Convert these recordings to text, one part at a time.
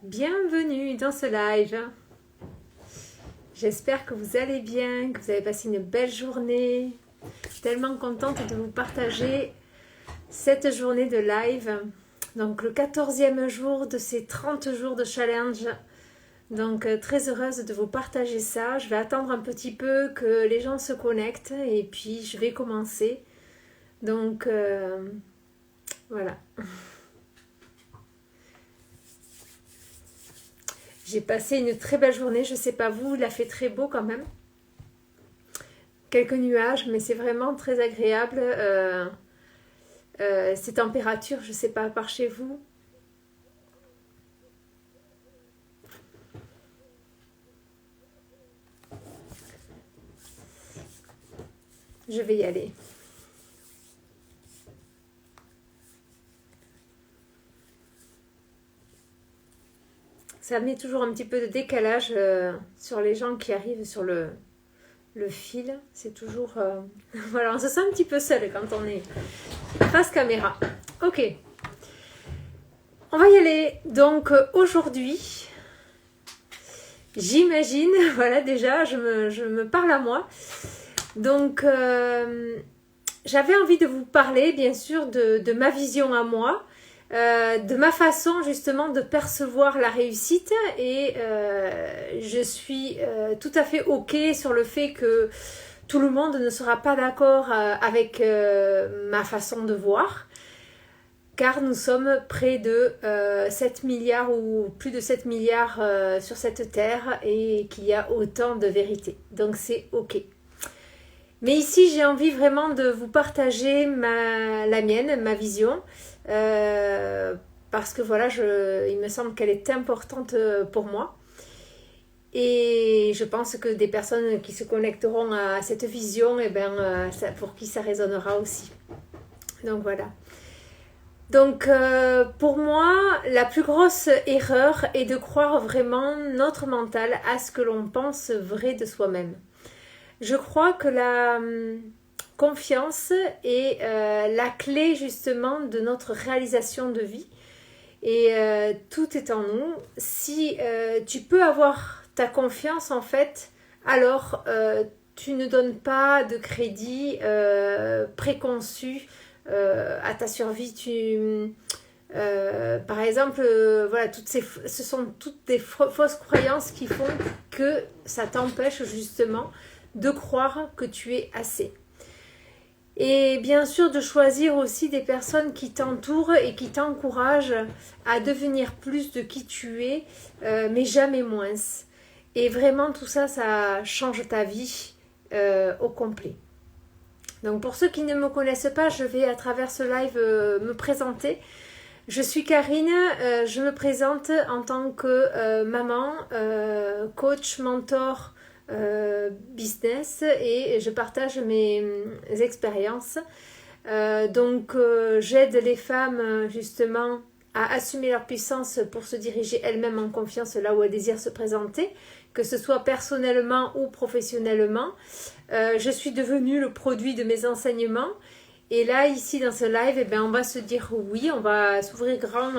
Bienvenue dans ce live. J'espère que vous allez bien, que vous avez passé une belle journée. Je suis tellement contente de vous partager cette journée de live. Donc le 14e jour de ces 30 jours de challenge. Donc très heureuse de vous partager ça. Je vais attendre un petit peu que les gens se connectent et puis je vais commencer. Donc voilà. J'ai passé une très belle journée, je sais pas vous, il a fait très beau quand même. Quelques nuages, mais c'est vraiment très agréable. Ces températures, je sais pas, par chez vous. Je vais y aller. Ça met toujours un petit peu de décalage sur les gens qui arrivent sur le fil. C'est toujours... voilà, on se sent un petit peu seul quand on est face caméra. Ok. On va y aller. Donc aujourd'hui, j'imagine, voilà déjà, je me parle à moi. Donc j'avais envie de vous parler bien sûr de ma vision à moi. De ma façon justement de percevoir la réussite et je suis tout à fait ok sur le fait que tout le monde ne sera pas d'accord avec ma façon de voir car nous sommes près de 7 milliards ou plus de 7 milliards sur cette terre et qu'il y a autant de vérité, donc c'est ok. Mais ici j'ai envie vraiment de vous partager la mienne, ma vision. Parce que voilà, il me semble qu'elle est importante pour moi. Et je pense que des personnes qui se connecteront à cette vision, eh ben, pour qui ça résonnera aussi. Donc voilà. Donc pour moi, la plus grosse erreur est de croire vraiment notre mental à ce que l'on pense vrai de soi-même. Je crois que la confiance est la clé justement de notre réalisation de vie et tout est en nous. Si tu peux avoir ta confiance en fait, alors tu ne donnes pas de crédit préconçu à ta survie. Par exemple, voilà, ce sont toutes des fausses croyances qui font que ça t'empêche justement de croire que tu es assez. Et bien sûr de choisir aussi des personnes qui t'entourent et qui t'encouragent à devenir plus de qui tu es, mais jamais moins. Et vraiment tout ça, ça change ta vie au complet. Donc pour ceux qui ne me connaissent pas, je vais à travers ce live me présenter. Je suis Karine, je me présente en tant que maman, coach, mentor, business et je partage mes expériences. Donc j'aide les femmes justement à assumer leur puissance pour se diriger elles-mêmes en confiance là où elles désirent se présenter, que ce soit personnellement ou professionnellement. Je suis devenue le produit de mes enseignements. Et là, ici, dans ce live, eh ben, on va se dire oui, on va s'ouvrir grand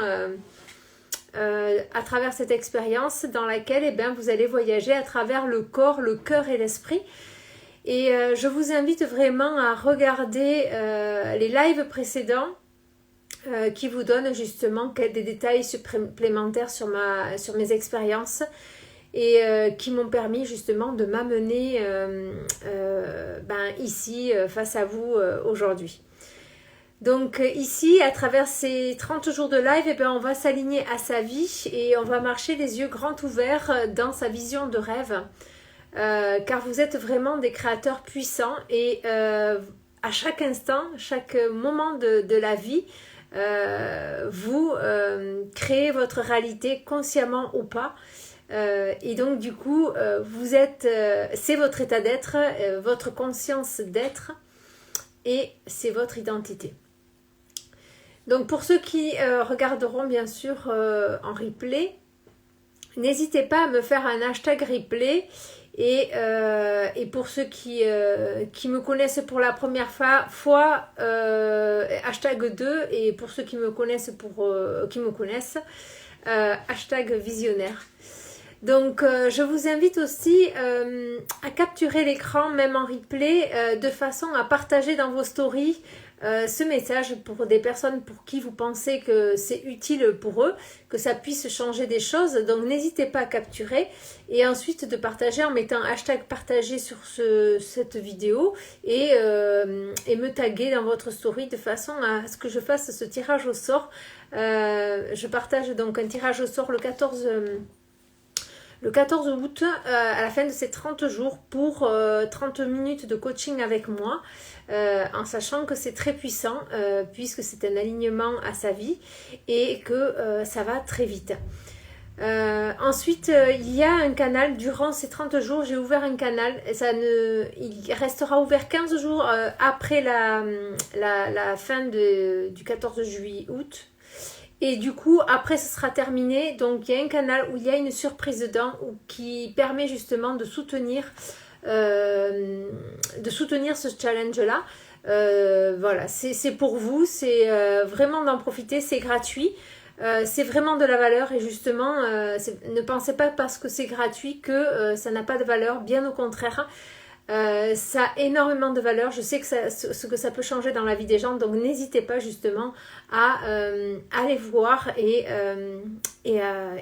à travers cette expérience dans laquelle eh ben, vous allez voyager à travers le corps, le cœur et l'esprit. Et je vous invite vraiment à regarder les lives précédents qui vous donnent justement des détails supplémentaires sur mes expériences et qui m'ont permis justement de m'amener ici face à vous aujourd'hui. Donc ici, à travers ces 30 jours de live, eh bien, on va s'aligner à sa vie et on va marcher les yeux grands ouverts dans sa vision de rêve. Car vous êtes vraiment des créateurs puissants et à chaque instant, chaque moment de la vie, vous créez votre réalité consciemment ou pas. Et donc du coup, c'est votre état d'être, votre conscience d'être et c'est votre identité. Donc pour ceux qui regarderont bien sûr en replay, n'hésitez pas à me faire un hashtag replay. Et pour ceux qui me connaissent pour la première fois, hashtag 2. Et pour ceux qui me connaissent, hashtag visionnaire. Donc je vous invite aussi à capturer l'écran, même en replay, de façon à partager dans vos stories ce message pour des personnes pour qui vous pensez que c'est utile pour eux, que ça puisse changer des choses. Donc n'hésitez pas à capturer et ensuite de partager en mettant hashtag partager sur cette vidéo et me taguer dans votre story de façon à ce que je fasse ce tirage au sort. Je partage donc un tirage au sort le 14 août, à la fin de ces 30 jours pour 30 minutes de coaching avec moi, en sachant que c'est très puissant puisque c'est un alignement à sa vie et que ça va très vite. Ensuite, il y a un canal, durant ces 30 jours, j'ai ouvert un canal, il restera ouvert 15 jours après la fin du 14 juillet août. Et du coup, après, ce sera terminé. Donc, il y a un canal où il y a une surprise dedans qui permet justement de soutenir ce challenge-là. Voilà, c'est pour vous. C'est vraiment d'en profiter. C'est gratuit. C'est vraiment de la valeur. Et justement, ne pensez pas parce que c'est gratuit que ça n'a pas de valeur. Bien au contraire. Ça a énormément de valeur. Je sais que ce que ça peut changer dans la vie des gens, donc n'hésitez pas justement à aller voir et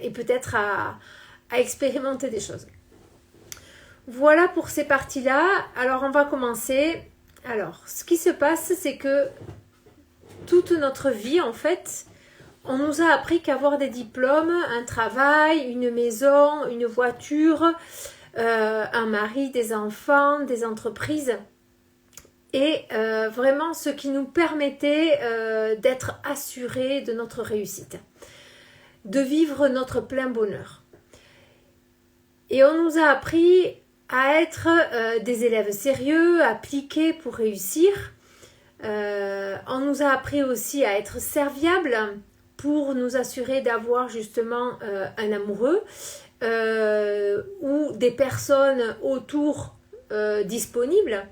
peut-être à expérimenter des choses. Voilà pour ces parties-là. Alors on va commencer. Alors ce qui se passe, c'est que toute notre vie en fait, on nous a appris qu'avoir des diplômes, un travail, une maison, une voiture, un mari, des enfants, des entreprises et vraiment ce qui nous permettait d'être assurés de notre réussite, de vivre notre plein bonheur. Et on nous a appris à être des élèves sérieux, appliqués pour réussir. On nous a appris aussi à être serviables pour nous assurer d'avoir justement un amoureux. Ou des personnes autour disponibles.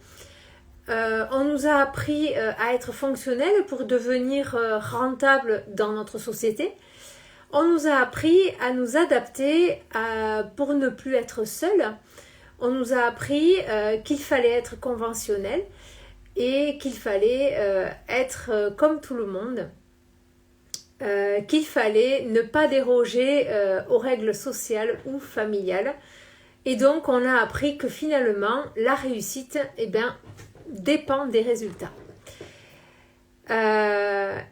On nous a appris à être fonctionnels pour devenir rentables dans notre société. On nous a appris à nous adapter pour ne plus être seuls. On nous a appris qu'il fallait être conventionnel et qu'il fallait être comme tout le monde. Qu'il fallait ne pas déroger aux règles sociales ou familiales. Et donc, on a appris que finalement, la réussite dépend des résultats.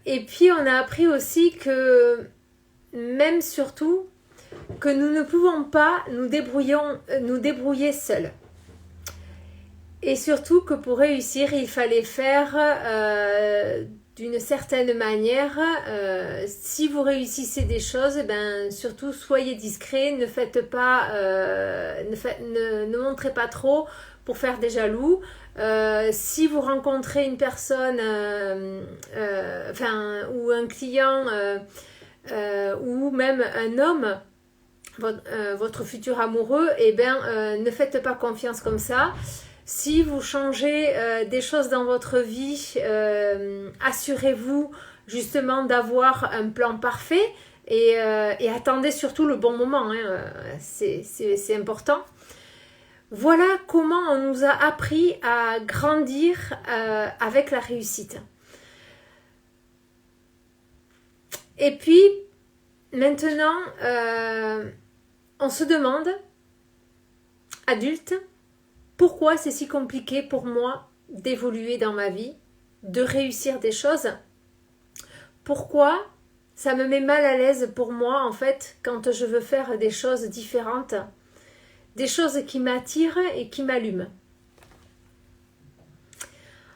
Et puis, on a appris aussi que, même surtout, que nous ne pouvons pas nous débrouiller seuls. Et surtout que pour réussir, il fallait faire d'une certaine manière, si vous réussissez des choses, surtout soyez discret, ne faites pas, ne montrez pas trop pour faire des jaloux. Si vous rencontrez une personne, ou un client, ou même un homme, votre futur amoureux, ne faites pas confiance comme ça. Si vous changez des choses dans votre vie, assurez-vous justement d'avoir un plan parfait et attendez surtout le bon moment. C'est important. Voilà comment on nous a appris à grandir avec la réussite. Et puis, maintenant, on se demande, adulte, pourquoi c'est si compliqué pour moi d'évoluer dans ma vie, de réussir des choses? Pourquoi ça me met mal à l'aise pour moi, en fait, quand je veux faire des choses différentes, des choses qui m'attirent et qui m'allument?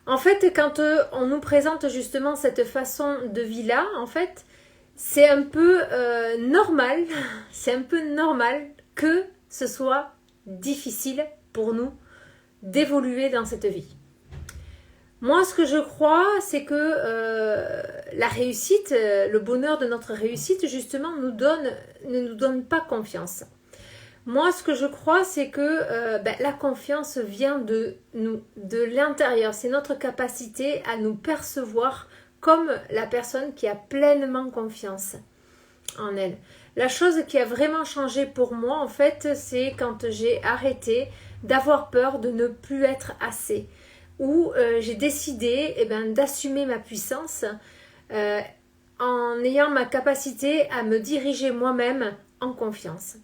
En fait, quand on nous présente justement cette façon de vie-là, en fait, c'est un peu normal, que ce soit difficile pour nous d'évoluer dans cette vie. Moi, ce que je crois, c'est que la réussite, le bonheur de notre réussite, justement, ne nous donne pas confiance. Moi, ce que je crois, c'est que la confiance vient de nous, de l'intérieur. C'est notre capacité à nous percevoir comme la personne qui a pleinement confiance en elle. La chose qui a vraiment changé pour moi, en fait, c'est quand j'ai arrêté d'avoir peur de ne plus être assez. Où j'ai décidé d'assumer ma puissance en ayant ma capacité à me diriger moi-même en confiance.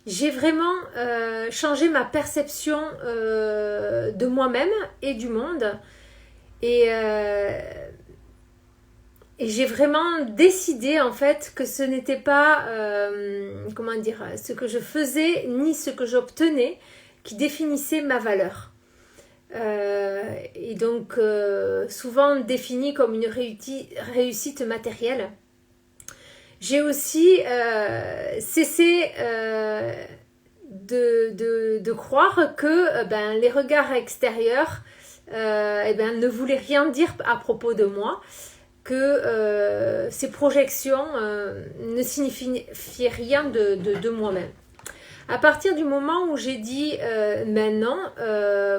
J'ai vraiment changé ma perception de moi-même et du monde. Et j'ai vraiment décidé en fait que ce n'était pas ce que je faisais ni ce que j'obtenais qui définissait ma valeur. Et donc souvent définie comme une réussite matérielle. J'ai aussi cessé de croire que les regards extérieurs ne voulaient rien dire à propos de moi, que ces projections ne signifiaient rien de moi-même. À partir du moment où j'ai dit maintenant,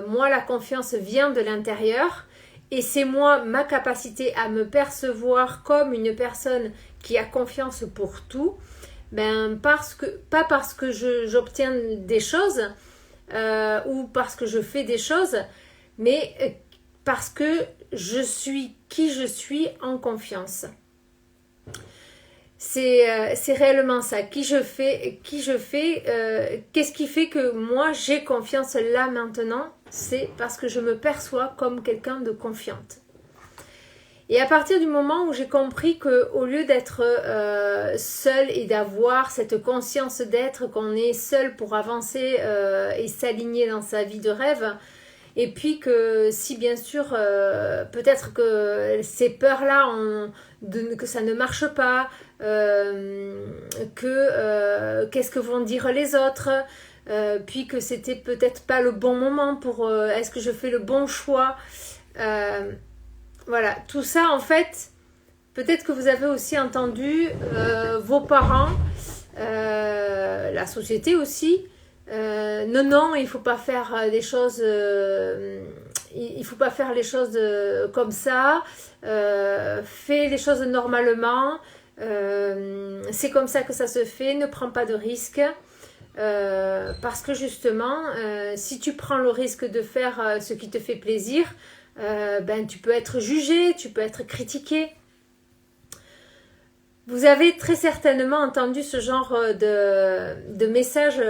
moi la confiance vient de l'intérieur et c'est moi ma capacité à me percevoir comme une personne qui a confiance pour tout, pas parce que j'obtiens des choses ou parce que je fais des choses, mais parce que je suis qui je suis en confiance. C'est réellement ça, qui je fais, qu'est-ce qui fait que moi j'ai confiance là maintenant, c'est parce que je me perçois comme quelqu'un de confiante. Et à partir du moment où j'ai compris qu'au lieu d'être seul et d'avoir cette conscience d'être, qu'on est seul pour avancer et s'aligner dans sa vie de rêve, et puis que si bien sûr peut-être que ces peurs-là que ça ne marche pas, qu'est-ce que vont dire les autres, puis que c'était peut-être pas le bon moment pour est-ce que je fais le bon choix, voilà, tout ça en fait, peut-être que vous avez aussi entendu vos parents, la société aussi, non, il faut pas faire des choses, il faut pas faire les choses comme ça, fais les choses normalement, c'est comme ça que ça se fait, ne prends pas de risques. Parce que justement, si tu prends le risque de faire ce qui te fait plaisir, tu peux être jugé, tu peux être critiqué. Vous avez très certainement entendu ce genre de message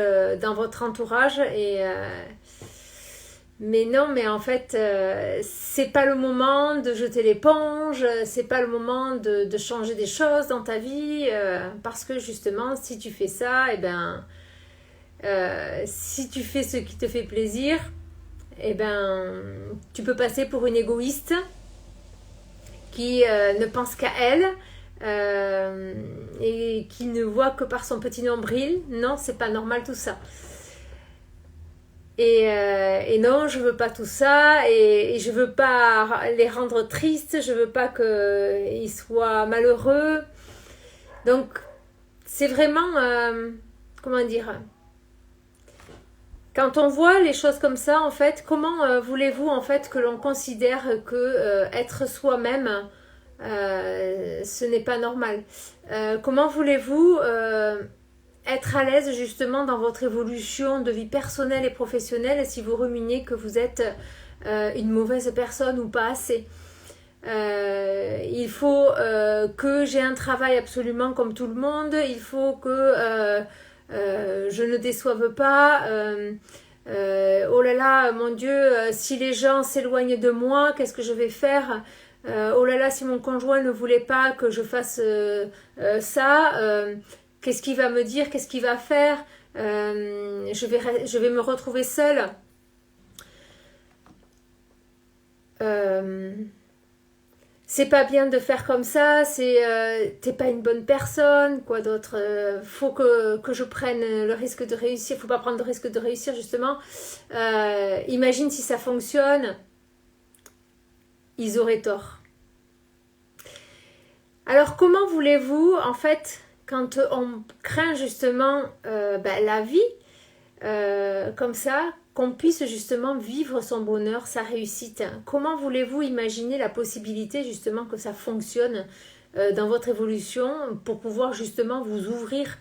dans votre entourage mais non, mais en fait c'est pas le moment de jeter l'éponge, c'est pas le moment de changer des choses dans ta vie parce que justement si tu fais ça, si tu fais ce qui te fait plaisir, tu peux passer pour une égoïste qui ne pense qu'à elle et qui ne voit que par son petit nombril. Non, c'est pas normal tout ça. Et non, je veux pas tout ça et je veux pas les rendre tristes, je veux pas qu'ils soient malheureux. Donc, c'est vraiment, comment dire, quand on voit les choses comme ça, en fait, comment voulez-vous en fait que l'on considère que être soi-même, ce n'est pas normal. Comment voulez-vous être à l'aise justement dans votre évolution de vie personnelle et professionnelle si vous ruminez que vous êtes une mauvaise personne ou pas assez. Il faut que j'ai un travail absolument comme tout le monde, il faut que je ne déçoive pas, oh là là, mon Dieu, si les gens s'éloignent de moi, qu'est-ce que je vais faire? Oh là là, si mon conjoint ne voulait pas que je fasse ça, qu'est-ce qu'il va me dire? Qu'est-ce qu'il va faire? Je vais me retrouver seule. C'est pas bien de faire comme ça, t'es pas une bonne personne, quoi d'autre, faut que je prenne le risque de réussir, faut pas prendre le risque de réussir justement, imagine si ça fonctionne. ils auraient tort. Alors comment voulez-vous, en fait, quand on craint justement la vie, comme ça, qu'on puisse justement vivre son bonheur, sa réussite. Comment voulez-vous imaginer la possibilité justement que ça fonctionne dans votre évolution pour pouvoir justement vous ouvrir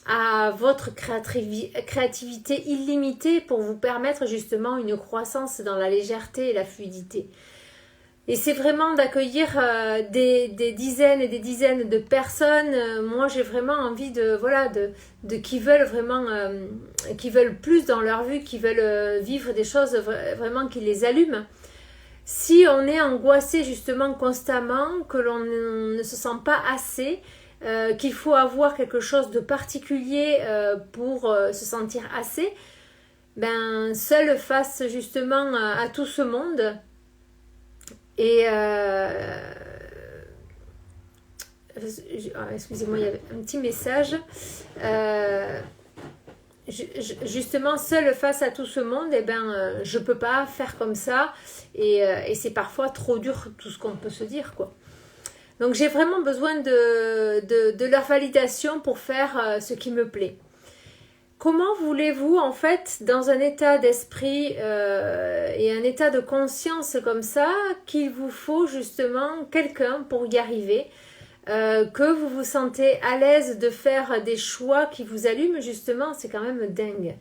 à votre créativité illimitée pour vous permettre justement une croissance dans la légèreté et la fluidité. Et c'est vraiment d'accueillir des dizaines et des dizaines de personnes. Moi, j'ai vraiment envie de qui veulent vraiment, qui veulent plus dans leur vie, qui veulent vivre des choses vraiment qui les allument. Si on est angoissé justement constamment, que l'on ne se sent pas assez, qu'il faut avoir quelque chose de particulier pour se sentir assez, ben seul face justement à tout ce monde. Et excusez-moi, il y avait un petit message. Justement, seule face à tout ce monde, je peux pas faire comme ça. Et c'est parfois trop dur tout ce qu'on peut se dire, quoi. Donc j'ai vraiment besoin de leur validation pour faire ce qui me plaît. Comment voulez-vous, en fait, dans un état d'esprit et un état de conscience comme ça, qu'il vous faut justement quelqu'un pour y arriver, que vous vous sentez à l'aise de faire des choix qui vous allument, justement, c'est quand même dingue.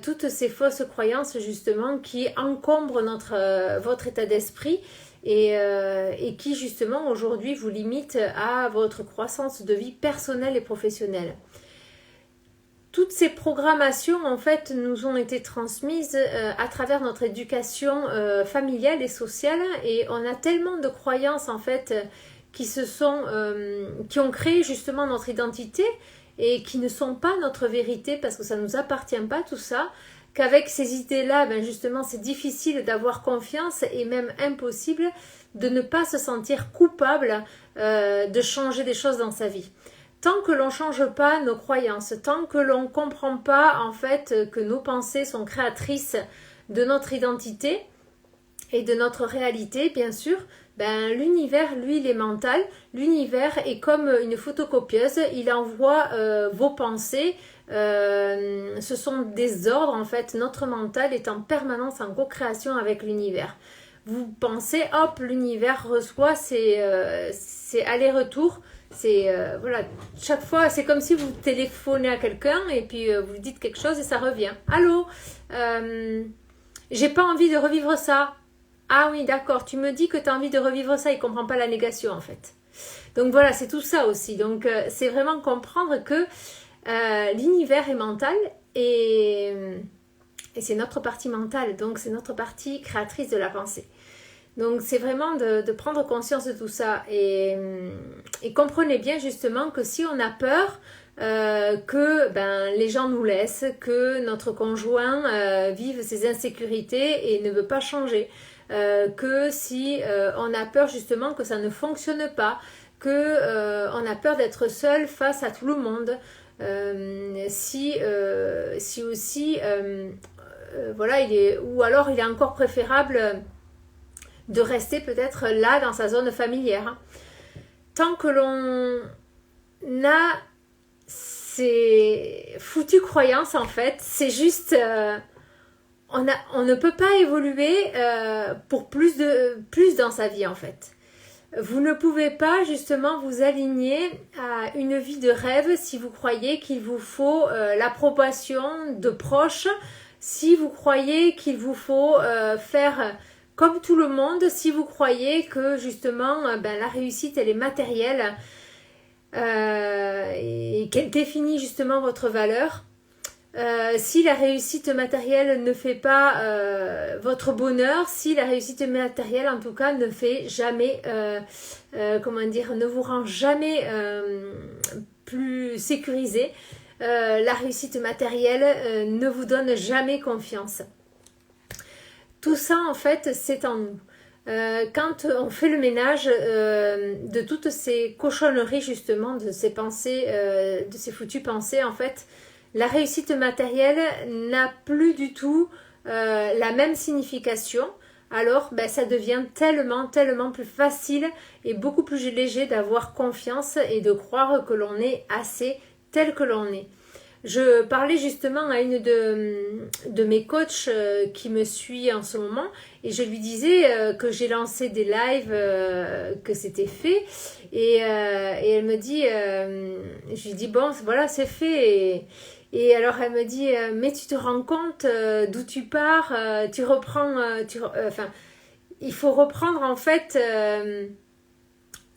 Toutes ces fausses croyances, justement, qui encombrent votre état d'esprit et qui, justement, aujourd'hui, vous limitent à votre croissance de vie personnelle et professionnelle. Toutes ces programmations, en fait, nous ont été transmises à travers notre éducation familiale et sociale. Et on a tellement de croyances, en fait, qui ont créé justement notre identité et qui ne sont pas notre vérité parce que ça ne nous appartient pas, tout ça, qu'avec ces idées-là, justement, c'est difficile d'avoir confiance et même impossible de ne pas se sentir coupable de changer des choses dans sa vie. Tant que l'on ne change pas nos croyances, tant que l'on ne comprend pas en fait que nos pensées sont créatrices de notre identité et de notre réalité, bien sûr, l'univers, lui, il est mental. L'univers est comme une photocopieuse, il envoie vos pensées. Ce sont des ordres, en fait. Notre mental est en permanence en co-création avec l'univers. Vous pensez, hop, l'univers reçoit ses allers-retours. Chaque fois, c'est comme si vous téléphonez à quelqu'un et puis vous dites quelque chose et ça revient. Allô, j'ai pas envie de revivre ça. Ah oui, d'accord, tu me dis que tu as envie de revivre ça, il comprend pas la négation en fait. Donc voilà, c'est tout ça aussi. Donc c'est vraiment comprendre que l'univers est mental et c'est notre partie mentale, donc c'est notre partie créatrice de la pensée. Donc c'est vraiment de prendre conscience de tout ça et comprenez bien justement que si on a peur que les gens nous laissent, que notre conjoint vive ses insécurités et ne veut pas changer, que si on a peur justement que ça ne fonctionne pas, que on a peur d'être seul face à tout le monde, si aussi ou alors il est encore préférable de rester peut-être là dans sa zone familière. Tant que l'on a ces foutues croyances, en fait, c'est juste on ne peut pas évoluer pour plus dans sa vie, en fait. Vous ne pouvez pas justement vous aligner à une vie de rêve si vous croyez qu'il vous faut l'approbation de proches, si vous croyez qu'il vous faut faire comme tout le monde, si vous croyez que justement la réussite elle est matérielle et qu'elle définit justement votre valeur, si la réussite matérielle ne fait pas votre bonheur, si la réussite matérielle en tout cas ne fait jamais, ne vous rend jamais plus sécurisé, la réussite matérielle ne vous donne jamais confiance. Tout ça, en fait, c'est en nous. Quand on fait le ménage de toutes ces cochonneries, justement, de ces pensées, de ces foutues pensées, en fait, la réussite matérielle n'a plus du tout la même signification. alors ben, ça devient tellement, tellement plus facile et beaucoup plus léger d'avoir confiance et de croire que l'on est assez tel que l'on est. Je parlais justement à une de mes coachs qui me suit en ce moment et je lui disais que j'ai lancé des lives, que c'était fait et elle me dit, je lui dis bon voilà c'est fait et alors elle me dit mais tu te rends compte d'où tu pars, tu reprends, enfin il faut reprendre en fait...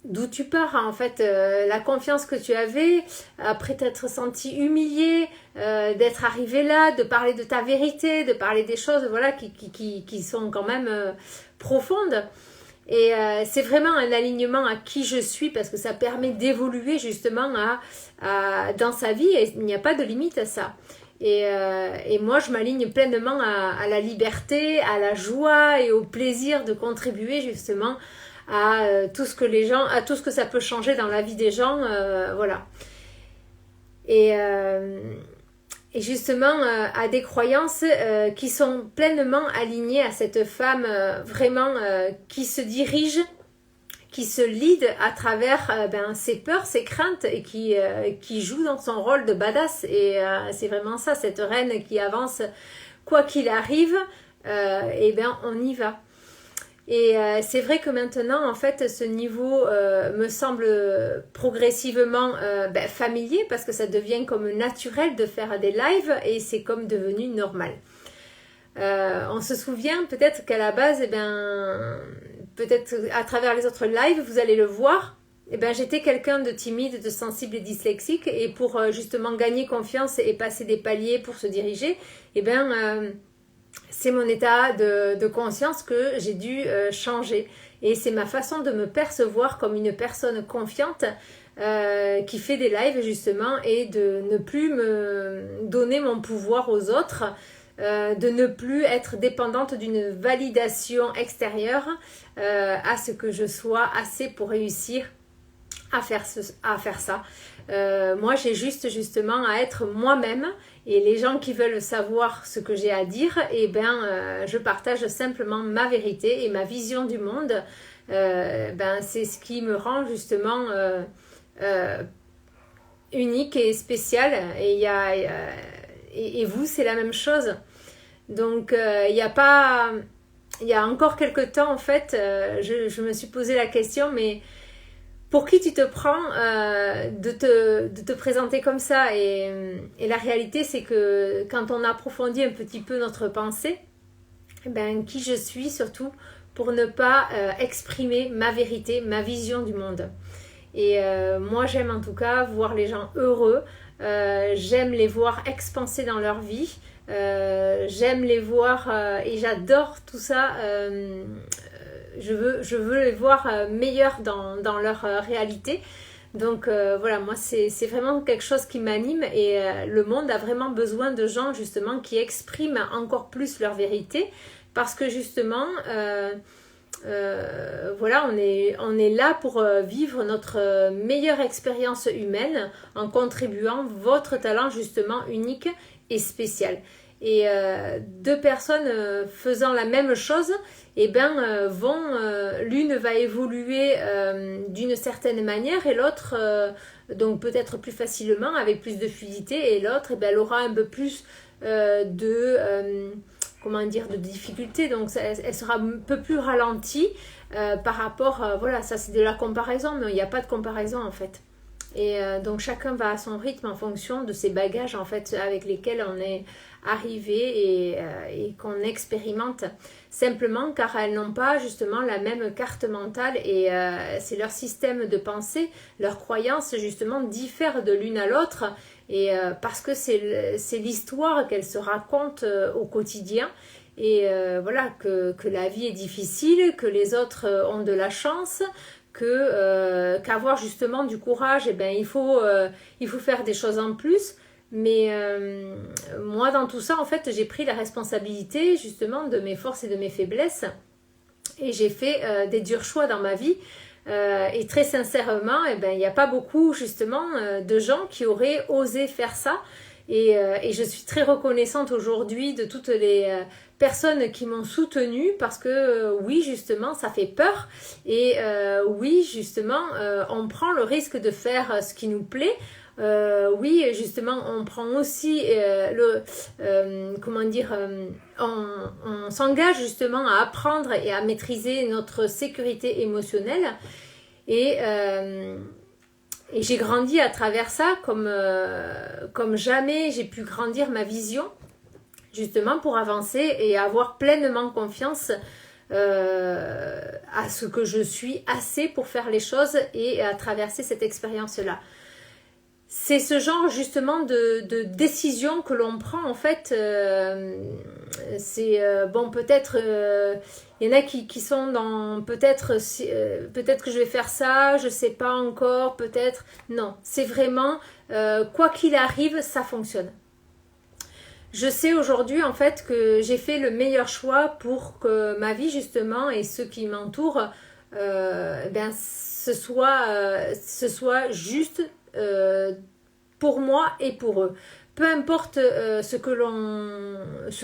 d'où tu pars en fait, la confiance que tu avais après t'être senti humilié, d'être arrivé là, de parler de ta vérité, de parler des choses voilà qui sont quand même profondes et c'est vraiment un alignement à qui je suis parce que ça permet d'évoluer justement dans sa vie et il n'y a pas de limite à ça. Et moi, je m'aligne pleinement à la liberté, à la joie et au plaisir de contribuer justement à tout ce que les gens, à tout ce que ça peut changer dans la vie des gens, voilà. Et justement à des croyances qui sont pleinement alignées à cette femme vraiment qui se dirige, qui se lead à travers ses peurs, ses craintes et qui joue dans son rôle de badass. Et c'est vraiment ça, cette reine qui avance quoi qu'il arrive, et bien on y va. Et c'est vrai que maintenant, en fait, ce niveau me semble progressivement familier parce que ça devient comme naturel de faire des lives et c'est comme devenu normal. On se souvient peut-être qu'à la base, peut-être à travers les autres lives, vous allez le voir, j'étais quelqu'un de timide, de sensible et dyslexique et pour justement gagner confiance et passer des paliers pour se diriger, c'est mon état de conscience que j'ai dû changer. Et c'est ma façon de me percevoir comme une personne confiante qui fait des lives justement et de ne plus me donner mon pouvoir aux autres, de ne plus être dépendante d'une validation extérieure à ce que je sois assez pour réussir à faire ça. Moi, j'ai justement à être moi-même et les gens qui veulent savoir ce que j'ai à dire, je partage simplement ma vérité et ma vision du monde. C'est ce qui me rend justement unique et spécial. Et vous, c'est la même chose. Donc, il y a encore quelques temps, en fait, je me suis posé la question, mais pour qui tu te prends de te présenter comme ça et la réalité, c'est que quand on approfondit un petit peu notre pensée, qui je suis surtout pour ne pas exprimer ma vérité, ma vision du monde. Et moi, j'aime en tout cas voir les gens heureux, j'aime les voir expanser dans leur vie, j'aime les voir et j'adore tout ça. Je veux les voir meilleurs dans leur réalité. Donc voilà, moi c'est vraiment quelque chose qui m'anime et le monde a vraiment besoin de gens justement qui expriment encore plus leur vérité parce que justement voilà, on est là pour vivre notre meilleure expérience humaine en contribuant votre talent justement unique et spécial. Et deux personnes faisant la même chose, l'une va évoluer d'une certaine manière et l'autre donc peut-être plus facilement avec plus de fluidité et l'autre elle aura un peu plus de difficulté, donc elle sera un peu plus ralentie par rapport voilà, ça c'est de la comparaison mais il n'y a pas de comparaison en fait. Et donc chacun va à son rythme en fonction de ses bagages en fait avec lesquels on est arrivé et qu'on expérimente simplement car elles n'ont pas justement la même carte mentale et c'est leur système de pensée, leurs croyances justement diffèrent de l'une à l'autre et parce que c'est l'histoire qu'elles se racontent au quotidien et voilà que la vie est difficile, que les autres ont de la chance, qu'avoir justement du courage, il faut faire des choses en plus. Mais moi, dans tout ça, en fait, j'ai pris la responsabilité justement de mes forces et de mes faiblesses. Et j'ai fait des durs choix dans ma vie. Et très sincèrement, il n'y a pas beaucoup justement de gens qui auraient osé faire ça. Et je suis très reconnaissante aujourd'hui de toutes les personnes qui m'ont soutenue parce que oui, justement, ça fait peur. Et oui, justement, on prend le risque de faire ce qui nous plaît. Oui, justement, on prend aussi on s'engage justement à apprendre et à maîtriser notre sécurité émotionnelle. Et j'ai grandi à travers ça comme jamais j'ai pu grandir ma vision, justement pour avancer et avoir pleinement confiance à ce que je suis assez pour faire les choses et à traverser cette expérience-là. C'est ce genre justement de décision que l'on prend en fait. Bon, peut-être il y en a qui sont dans peut-être que je vais faire ça, je sais pas encore, peut-être. Non, c'est vraiment quoi qu'il arrive, ça fonctionne. Je sais aujourd'hui en fait que j'ai fait le meilleur choix pour que ma vie justement et ceux qui m'entourent ce soit juste pour moi et pour eux. Peu importe ce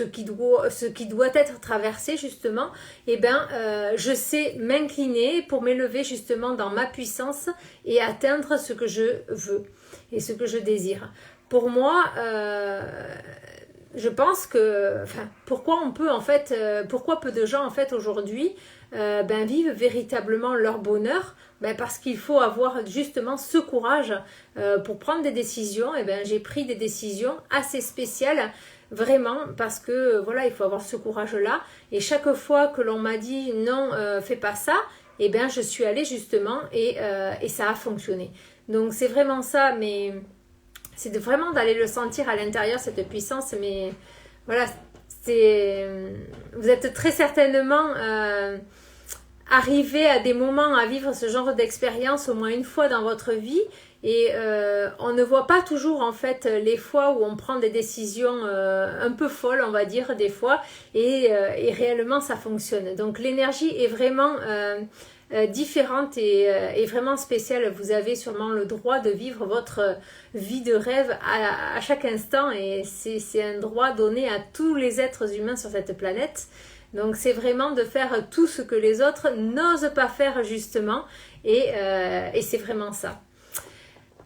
qui doit être traversé justement, je sais m'incliner pour m'élever justement dans ma puissance et atteindre ce que je veux et ce que je désire. Pour moi, je pense que, pourquoi peu de gens en fait aujourd'hui vivent véritablement leur bonheur? Parce qu'il faut avoir justement ce courage pour prendre des décisions. J'ai pris des décisions assez spéciales, vraiment, parce que voilà, il faut avoir ce courage-là. Et chaque fois que l'on m'a dit non, fais pas ça, je suis allée justement et ça a fonctionné. Donc c'est vraiment ça, mais c'est vraiment d'aller le sentir à l'intérieur, cette puissance. Mais voilà, vous êtes très certainement arriver à des moments à vivre ce genre d'expérience au moins une fois dans votre vie et on ne voit pas toujours en fait les fois où on prend des décisions un peu folles, on va dire des fois, et réellement ça fonctionne. Donc l'énergie est vraiment différente et vraiment spéciale. Vous avez sûrement le droit de vivre votre vie de rêve à chaque instant et c'est un droit donné à tous les êtres humains sur cette planète. Donc c'est vraiment de faire tout ce que les autres n'osent pas faire justement et c'est vraiment ça.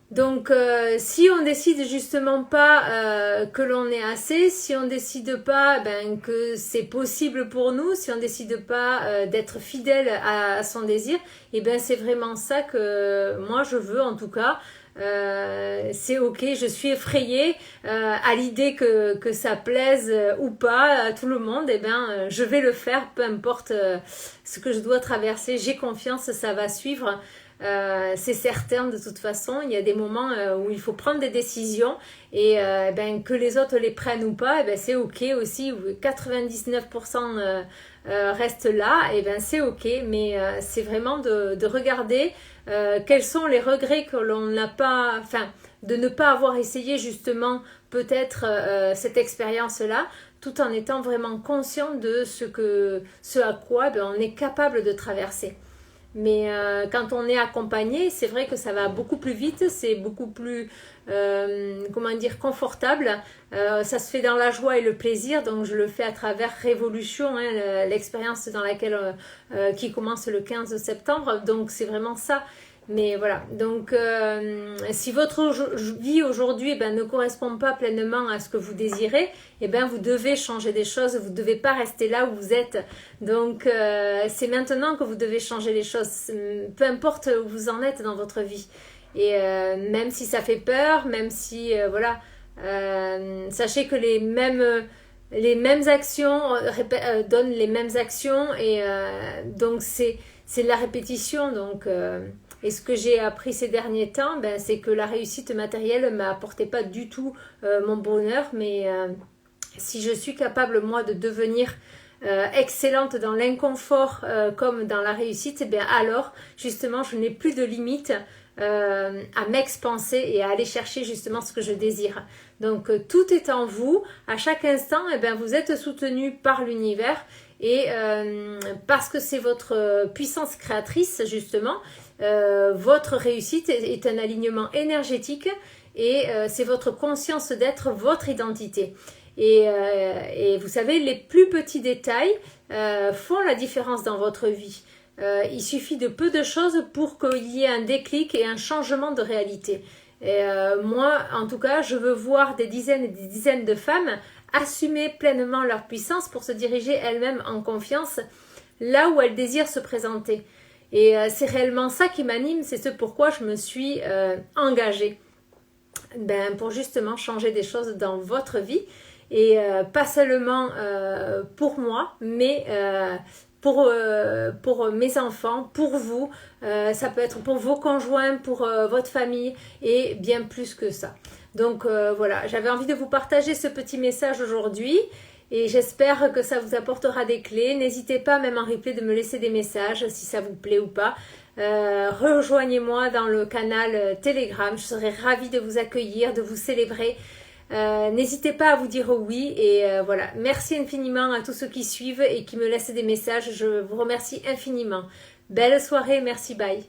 Donc si on décide justement pas que l'on est assez, si on décide pas que c'est possible pour nous, si on décide pas d'être fidèle à son désir, c'est vraiment ça que moi je veux en tout cas. C'est ok, je suis effrayée à l'idée que ça plaise ou pas à tout le monde, je vais le faire, peu importe ce que je dois traverser, j'ai confiance, ça va suivre. C'est certain de toute façon, il y a des moments où il faut prendre des décisions et que les autres les prennent ou pas, c'est ok aussi, 99% restent là, c'est ok, mais c'est vraiment de regarder quels sont les regrets que l'on n'a pas, de ne pas avoir essayé justement peut-être cette expérience-là, tout en étant vraiment conscient de ce à quoi on est capable de traverser. Mais quand on est accompagné, c'est vrai que ça va beaucoup plus vite, c'est beaucoup plus confortable. Ça se fait dans la joie et le plaisir, donc je le fais à travers Révolution, l'expérience dans laquelle qui commence le 15 septembre. Donc c'est vraiment ça. Mais voilà, donc si votre vie aujourd'hui ne correspond pas pleinement à ce que vous désirez, vous devez changer des choses, vous ne devez pas rester là où vous êtes. Donc c'est maintenant que vous devez changer les choses, peu importe où vous en êtes dans votre vie. Et même si ça fait peur, même si sachez que les mêmes actions donnent les mêmes actions et donc c'est de la répétition. Donc et ce que j'ai appris ces derniers temps, c'est que la réussite matérielle ne m'apportait pas du tout mon bonheur, mais si je suis capable moi de devenir excellente dans l'inconfort comme dans la réussite, alors justement je n'ai plus de limites à m'expanser et à aller chercher justement ce que je désire. Donc tout est en vous, à chaque instant vous êtes soutenu par l'univers et parce que c'est votre puissance créatrice justement, votre réussite est un alignement énergétique et c'est votre conscience d'être, votre identité. Et vous savez, les plus petits détails font la différence dans votre vie. Il suffit de peu de choses pour qu'il y ait un déclic et un changement de réalité. Et moi, en tout cas, je veux voir des dizaines et des dizaines de femmes assumer pleinement leur puissance pour se diriger elles-mêmes en confiance là où elles désirent se présenter. Et c'est réellement ça qui m'anime, c'est ce pourquoi je me suis engagée. Pour justement changer des choses dans votre vie. Et pas seulement pour moi, mais pour mes enfants, pour vous, ça peut être pour vos conjoints, pour votre famille et bien plus que ça. Donc voilà, j'avais envie de vous partager ce petit message aujourd'hui et j'espère que ça vous apportera des clés. N'hésitez pas même en replay de me laisser des messages si ça vous plaît ou pas. Rejoignez-moi dans le canal Telegram, je serai ravie de vous accueillir, de vous célébrer. N'hésitez pas à vous dire oui et voilà, merci infiniment à tous ceux qui suivent et qui me laissent des messages, je vous remercie infiniment. Belle soirée, merci, bye.